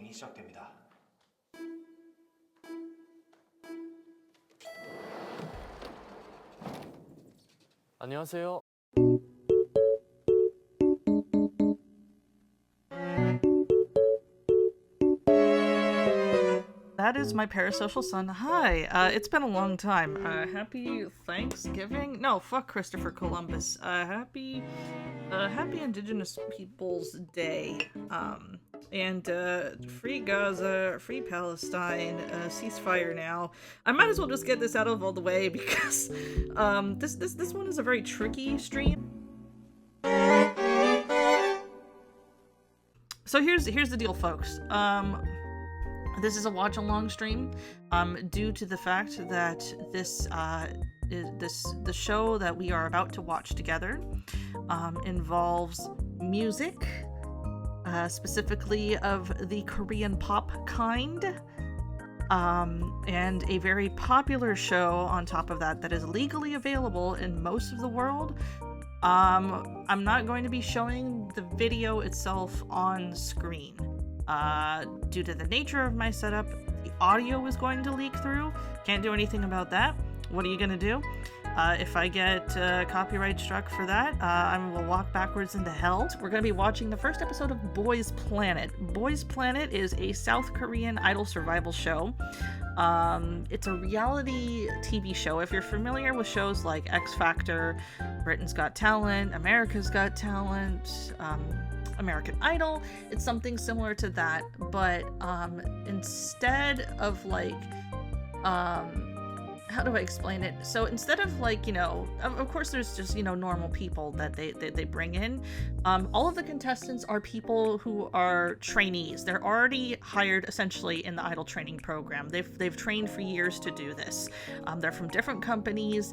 브리핑이 시작됩니다. 안녕하세요. That is my parasocial son. Hi, it's been a long time. Happy Thanksgiving? No, fuck Christopher Columbus. Happy Indigenous Peoples Day. And free Gaza, free Palestine, ceasefire now. I might as well just get this out of all the way because this one is a very tricky stream. So here's the deal, folks. This is a watch-along stream, due to the fact that the show that we are about to watch together involves music, specifically of the Korean pop kind, and a very popular show on top of that is legally available in most of the world. I'm not going to be showing the video itself on screen. Due to the nature of my setup, the audio is going to leak through. Can't do anything about that. What are you gonna do? If I get copyright struck for that, I will walk backwards into hell. We're gonna be watching the first episode of Boys Planet. Boys Planet is a South Korean idol survival show. It's a reality TV show. If you're familiar with shows like X Factor, Britain's Got Talent, America's Got Talent, American Idol, it's something similar to that, but instead of like how do I explain it? So instead of like, you know, of course there's just, you know, normal people that they bring in. All of the contestants are people who are trainees. They're already hired essentially in the idol training program. They've trained for years to do this. They're from different companies,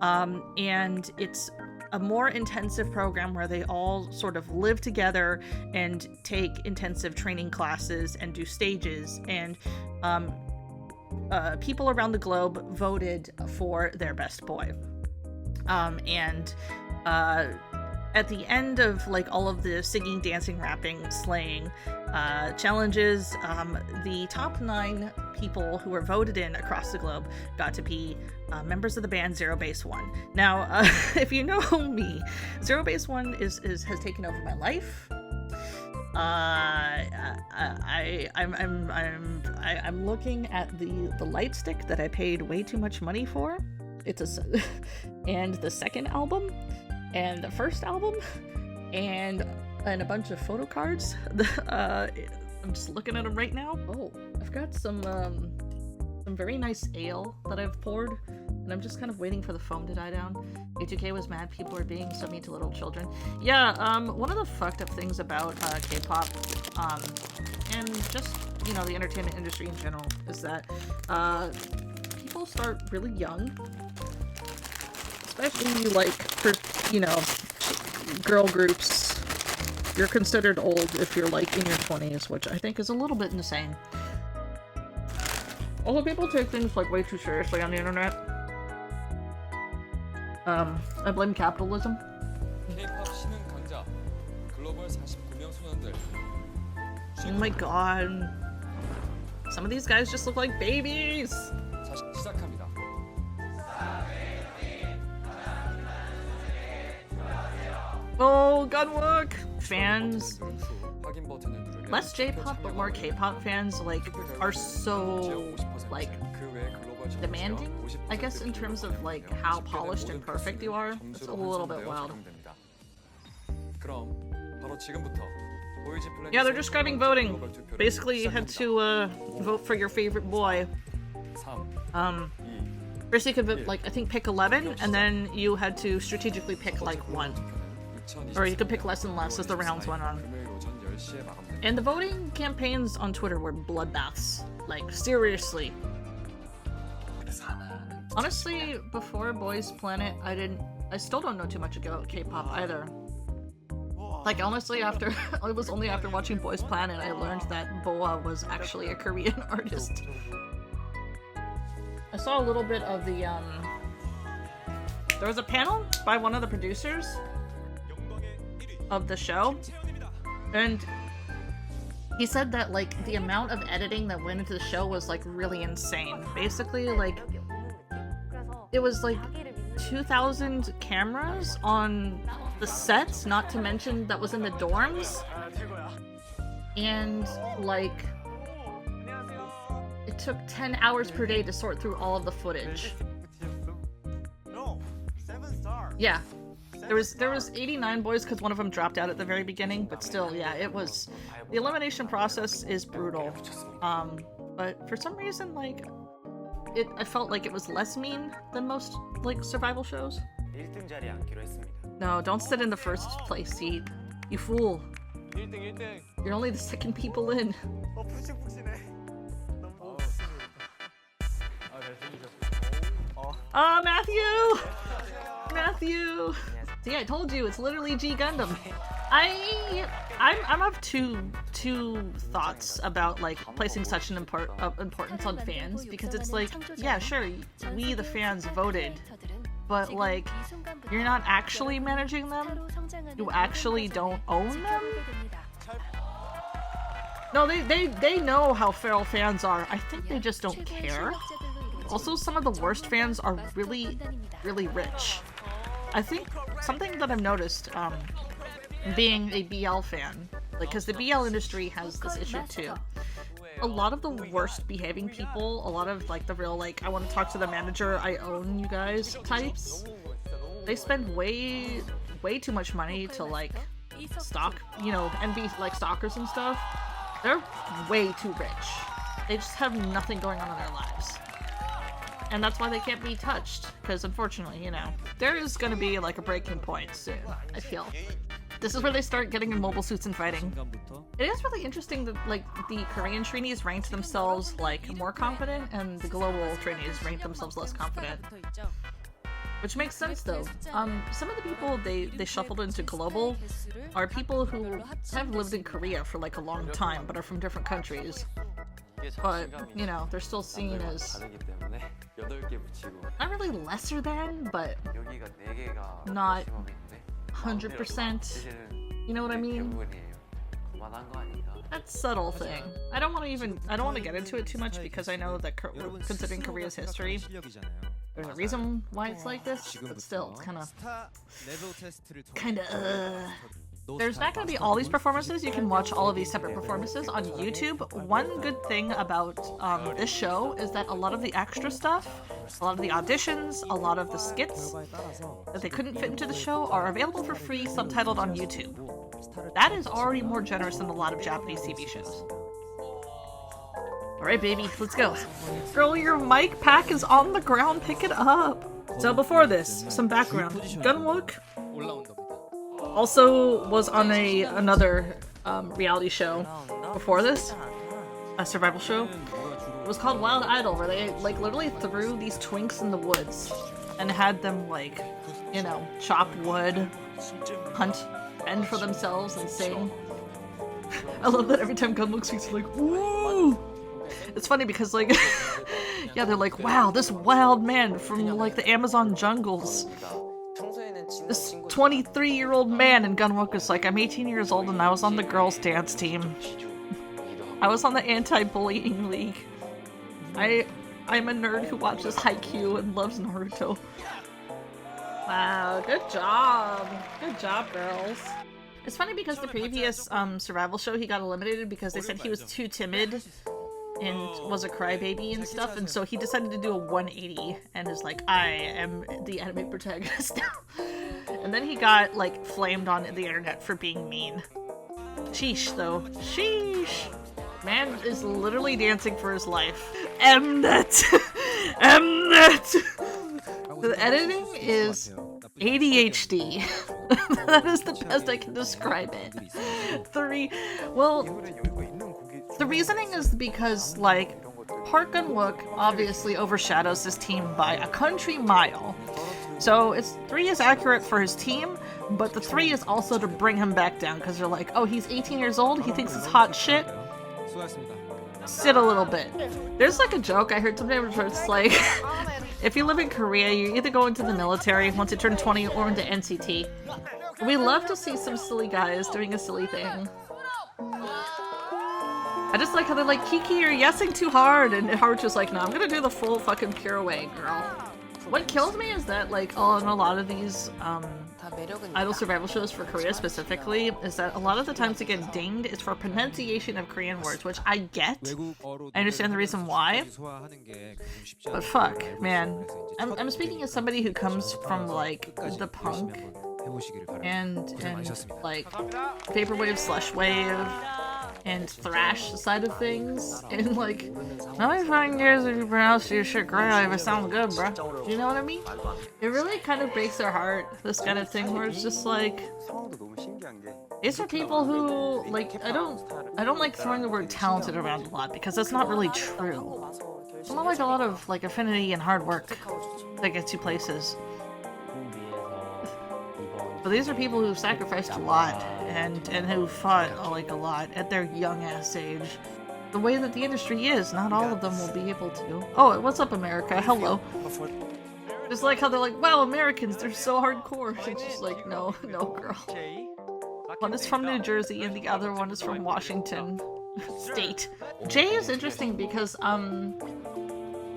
and it's a more intensive program where they all sort of live together and take intensive training classes and do stages, and people around the globe voted for their best boy. At the end of like all of the singing, dancing, rapping, slaying challenges, the top 9 people who were voted in across the globe got to be members of the band Zero Base One. Now, if you know me, Zero Base One has taken over my life. I'm looking at the light stick that I paid way too much money for. And the second album, and the first album, and a bunch of photo cards. I'm just looking at them right now. Oh, I've got some very nice ale that I've poured, and I'm just kind of waiting for the foam to die down. A2K was mad people are being so mean to little children. Yeah, one of the fucked up things about K-pop, and just, you know, the entertainment industry in general, is that people start really young. Especially, like, for, you know, girl groups. You're considered old if you're, like, in your 20s, which I think is a little bit insane. Although people take things, like, way too seriously on the internet. I blame capitalism. Oh my god. Some of these guys just look like babies! Oh, god, look! Fans, less J-pop but more K-pop fans, like, are so, like, demanding, I guess, in terms of, like, how polished and perfect you are. It's a little bit wild. Yeah, they're describing voting. Basically, you had to, vote for your favorite boy. First you could vote, like, I think pick 11, and then you had to strategically pick, like, 1. Or you could pick less and less as the rounds went on. And the voting campaigns on Twitter were bloodbaths. Like, seriously. Honestly, before Boys Planet, I still don't know too much about K-pop either. Like, honestly, it was only after watching Boys Planet I learned that Boa was actually a Korean artist. I saw a little bit of the, there was a panel by one of the producers of the show, and He said that like the amount of editing that went into the show was like really insane. Basically, like it was like 2,000 cameras on the sets, not to mention that was in the dorms, and like it took 10 hours per day to sort through all of the footage. Yeah. There was 89 boys because one of them dropped out at the very beginning, but still, yeah, it was... The elimination process is brutal. But for some reason, like, I felt like it was less mean than most, like, survival shows. No, don't sit in the first place seat. You fool. You're only the second people in. Matthew! Matthew! See, I told you, it's literally G Gundam. I'm of two thoughts about like placing such an importance on fans, because it's like, yeah, sure, we the fans voted, but like, you're not actually managing them. You actually don't own them. No, they know how feral fans are. I think they just don't care. Also, some of the worst fans are really, really rich. I think something that I've noticed, being a BL fan, like, because the BL industry has this issue too. A lot of the worst behaving people, a lot of, like, the real, like, I want to talk to the manager, I own you guys types, they spend way too much money to, like, stalk, you know, and be, like, stalkers and stuff. They're way too rich. They just have nothing going on in their lives. And that's why they can't be touched, because unfortunately, you know, there is going to be like a breaking point soon, I feel. This is where they start getting in mobile suits and fighting. It is really interesting that like the Korean trainees ranked themselves like more confident, and the global trainees ranked themselves less confident. Which makes sense though. Some of the people they shuffled into global are people who have lived in Korea for like a long time, but are from different countries. But, you know, they're still seen as not really lesser than, but not 100%. You know what I mean? That subtle thing. I don't want to get into it too much because I know that considering Korea's history, there's a reason why it's like this, but still, it's kind of There's not going to be all these performances. You can watch all of these separate performances on YouTube. One good thing about this show is that a lot of the extra stuff, a lot of the auditions, a lot of the skits that they couldn't fit into the show are available for free, subtitled on YouTube. That is already more generous than a lot of Japanese TV shows. Alright, baby, let's go. Girl, your mic pack is on the ground. Pick it up. So before this, some background. Gunwook also was on another reality show before this, a survival show. It was called Wild Idol, where they like literally threw these twinks in the woods and had them like, you know, chop wood, hunt, fend for themselves, and sing. I love that every time Gunwook speaks, he's like, woo! It's funny because like, yeah, they're like, wow, this wild man from like the Amazon jungles. This 23-year-old man in Gunwook is like, I'm 18 years old and I was on the girls' dance team. I was on the anti-bullying league. I'm a nerd who watches Haikyuu and loves Naruto. Wow, good job. Good job, girls. It's funny because the previous survival show, he got eliminated because they said he was too timid and was a crybaby and stuff, and so he decided to do a 180 and is like, I am the anime protagonist now. And then he got like flamed on the internet for being mean. Sheesh though. Sheesh. Man is literally dancing for his life. Mnet! Mnet! The editing is ADHD. That is the best I can describe it. The reasoning is because, like, Park Gun-wook obviously overshadows his team by a country mile. So 3 is accurate for his team, but the 3 is also to bring him back down, because they're like, oh, he's 18 years old, he thinks it's hot shit. Sit a little bit. There's like a joke I heard sometimes where it's like, if you live in Korea, you either go into the military once you turn 20 or into NCT. We love to see some silly guys doing a silly thing. I just like how they're like, Kiki, you're yesing too hard, and Haruto's just like, no, I'm gonna do the full fucking pure way, girl. What kills me is that, like, on a lot of these, idol survival shows for Korea specifically, is that a lot of the times they get dinged is for pronunciation of Korean words, which I get. I understand the reason why. But fuck, man. I'm speaking as somebody who comes from, like, the punk and like, vaporwave slash wave and thrash side of things, and like, nobody fucking cares if you pronounce your shit correctly if it sounds good, bro. You know what I mean? It really kind of breaks their heart, this kind of thing, where it's just like, it's for people who, like, I don't like throwing the word talented around a lot, because that's not really true. It's not like a lot of, like, affinity and hard work that gets you places. But these are people who've sacrificed a lot, and who fought, like, a lot at their young-ass age. The way that the industry is, not all of them will be able to. Oh, what's up, America? Hello. Just like how they're like, wow, Americans, they're so hardcore. It's just like, no, girl. One is from New Jersey, and the other one is from Washington State. Jay is interesting because,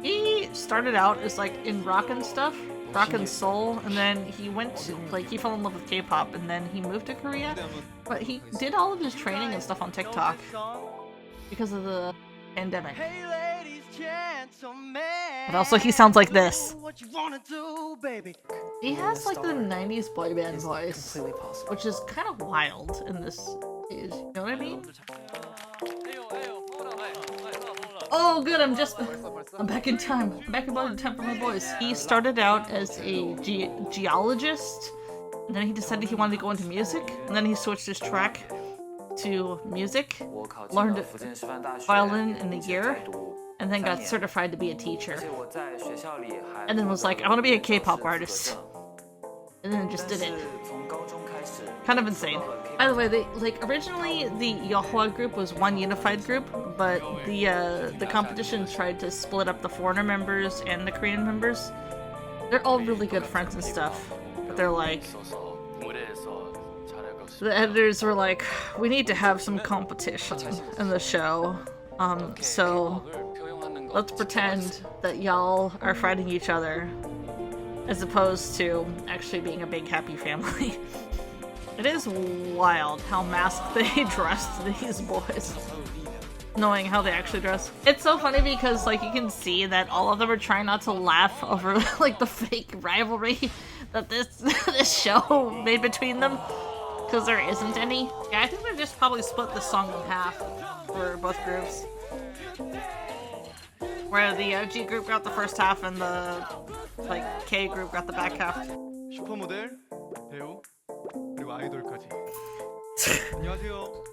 he started out as, like, in rock and stuff. Rock and soul, and then he went to, like, he fell in love with K-pop, and then he moved to Korea, but he did all of his training and stuff on TikTok because of the pandemic. But also he sounds like this. He has, like, the 90s boy band voice, which is kind of wild in this age, you know what I mean? Oh, good, I'm back in time. I'm back in time for my voice. He started out as a geologist, and then he decided he wanted to go into music, and then he switched his track to music, learned violin in a year, and then got certified to be a teacher. And then was like, I want to be a K-pop artist. And then just did it. Kind of insane. By the way, they, like, originally the Yohwa group was one unified group, but the competition tried to split up the foreigner members and the Korean members. They're all really good friends and stuff, but they're like, the editors were like, we need to have some competition in the show, so let's pretend that y'all are fighting each other as opposed to actually being a big happy family. It is wild how masked they dressed these boys, knowing how they actually dress. It's so funny because, like, you can see that all of them are trying not to laugh over, like, the fake rivalry that this show made between them, because there isn't any. Yeah, I think they just probably split the song in half for both groups, where the G group got the first half and the, like, K group got the back half. 슈퍼모델, 배우, 그리고 아이돌까지. 안녕하세요.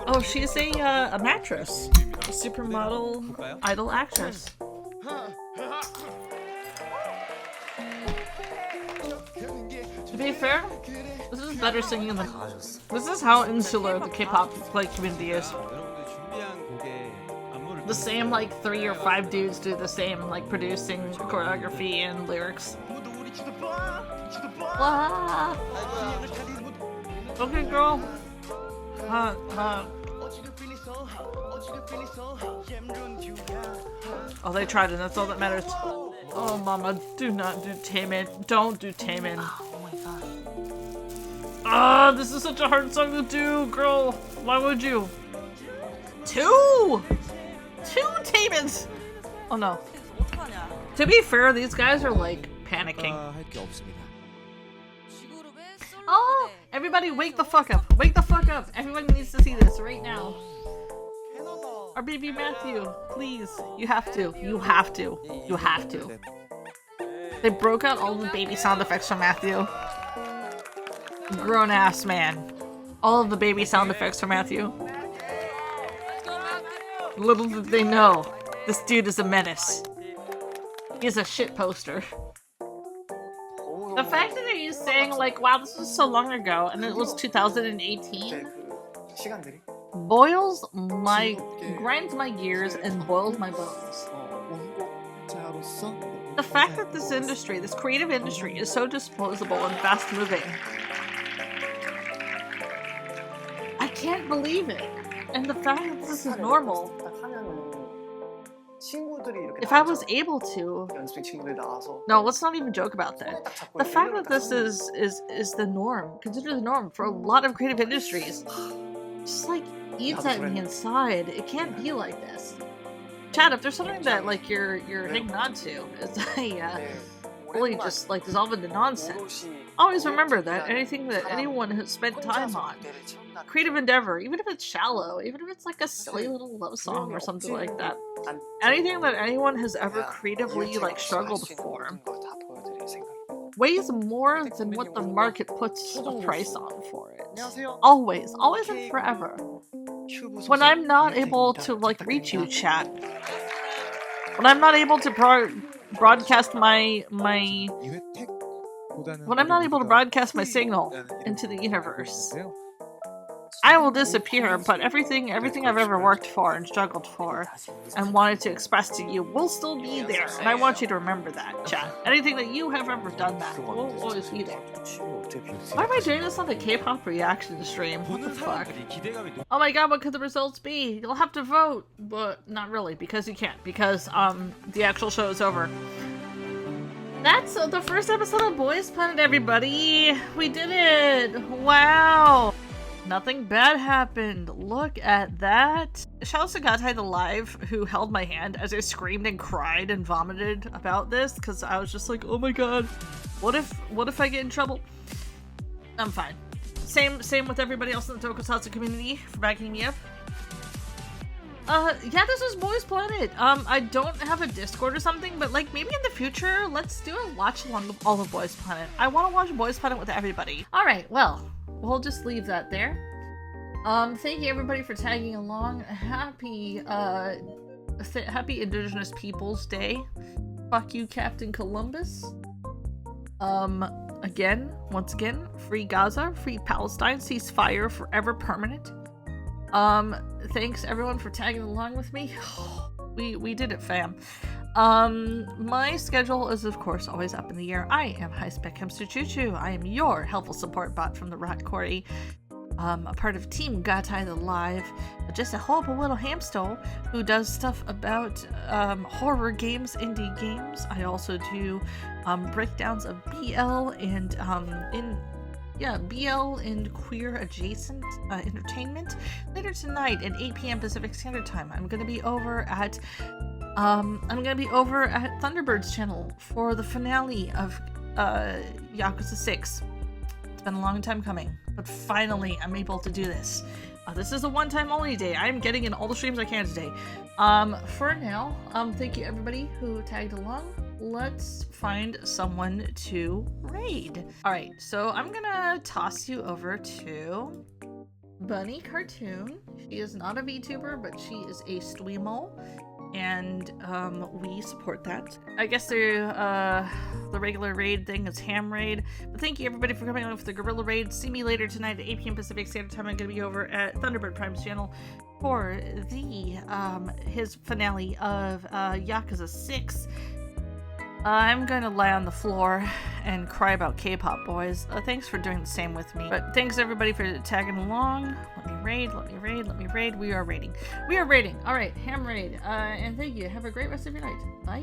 Oh, she's a mattress. A supermodel idol actress. To be fair, this is better singing than... This is how insular the K-pop like community is. The same, like, 3 or 5 dudes do the same, like, producing choreography and lyrics. Wah! Okay, girl. Oh, they tried, and that's all that matters. Oh, mama, do not do Taemin. Don't do Taemin. Oh my god. Ah, this is such a hard song to do, girl. Why would you? 2 Taemins! Oh no. To be fair, these guys are, like, panicking. Oh! Everybody wake the fuck up! Wake the fuck up! Everybody needs to see this right now. Our baby Matthew, please. You have to. You have to. You have to. They broke out all the baby sound effects from Matthew. Grown-ass man. All of the baby sound effects from Matthew. Little did they know, this dude is a menace. He's a shit poster. The fact that he's saying, like, wow, this was so long ago, and it was 2018, grinds my gears and boils my bones. The fact that this industry, this creative industry, is so disposable and fast-moving. I can't believe it. And the fact that this is normal. 딱 하면은 친구들이 이렇게 If I was 나오죠. able to. 연습생 친구들이 나와서 No, let's not even joke about 손에 that. 딱 잡고 The fact 일렬로 that 딱 this 서는 is the norm, considered the norm for a lot of creative industries, just like eats at me inside. It can't be like this. Chad, if there's something that like you're hanging on to, is I really just like dissolve into nonsense. Always remember that anything that anyone has spent time on, creative endeavor, even if it's shallow, even if it's like a silly little love song or something like that, anything that anyone has ever creatively like struggled for weighs more than what the market puts a price on for it. Always, always and forever. When I'm not able to like reach you, chat, when I'm not able to broadcast my when I'm not able to broadcast my signal into the universe, I will disappear, but everything I've ever worked for and struggled for and wanted to express to you will still be there, and I want you to remember that, chat. Anything that you have ever done that will always be there. Why am I doing this on the K-pop reaction stream? What the fuck? Oh my god, what could the results be? You'll have to vote, but not really, because you can't, because the actual show is over. That's the first episode of Boys Planet, everybody! We did it! Wow! Nothing bad happened. Look at that. Shout out to Gatai the Live, who held my hand as I screamed and cried and vomited about this, because I was just like, oh my god, what if I get in trouble? I'm fine. Same with everybody else in the Tokusatsu community for backing me up. Yeah, this was Boys Planet. I don't have a Discord or something, but like maybe in the future, let's do a watch along of all of Boys Planet. I want to watch Boys Planet with everybody. Alright, well, we'll just leave that there. Thank you everybody for tagging along. Happy Indigenous Peoples Day. Fuck you, Captain Columbus. Once again, free Gaza, free Palestine, ceasefire forever permanent. Thanks everyone for tagging along with me. We did it, fam. My schedule is of course always up in the air. I am High Spec Hamster Chuchu. I am your helpful support bot from the Rat Quarry. A part of Team Gatai the Live, just a horrible little hamster who does stuff about horror games, indie games. I also do breakdowns of BL and BL and queer adjacent entertainment. Later tonight at 8 p.m. Pacific Standard Time, I'm gonna be over at Thunderbird's channel for the finale of Yakuza 6. It's been a long time coming, but finally I'm able to do this. This is a one-time only day. I'm getting in all the streams I can today. For now, thank you everybody who tagged along. Let's find someone to raid. Alright, so I'm gonna toss you over to Bunny Cartoon. She is not a VTuber, but she is a Streamo, and we support that. I guess the regular raid thing is ham raid, but thank you everybody for coming on with the gorilla raid. See me later tonight at 8 p.m. Pacific Standard Time. I'm gonna be over at Thunderbird Prime's channel for the his finale of Yakuza 6. I'm gonna lie on the floor and cry about K-pop, boys. Thanks for doing the same with me. But thanks everybody for tagging along. Let me raid. We are raiding. Alright, ham raid. And thank you. Have a great rest of your night. Bye.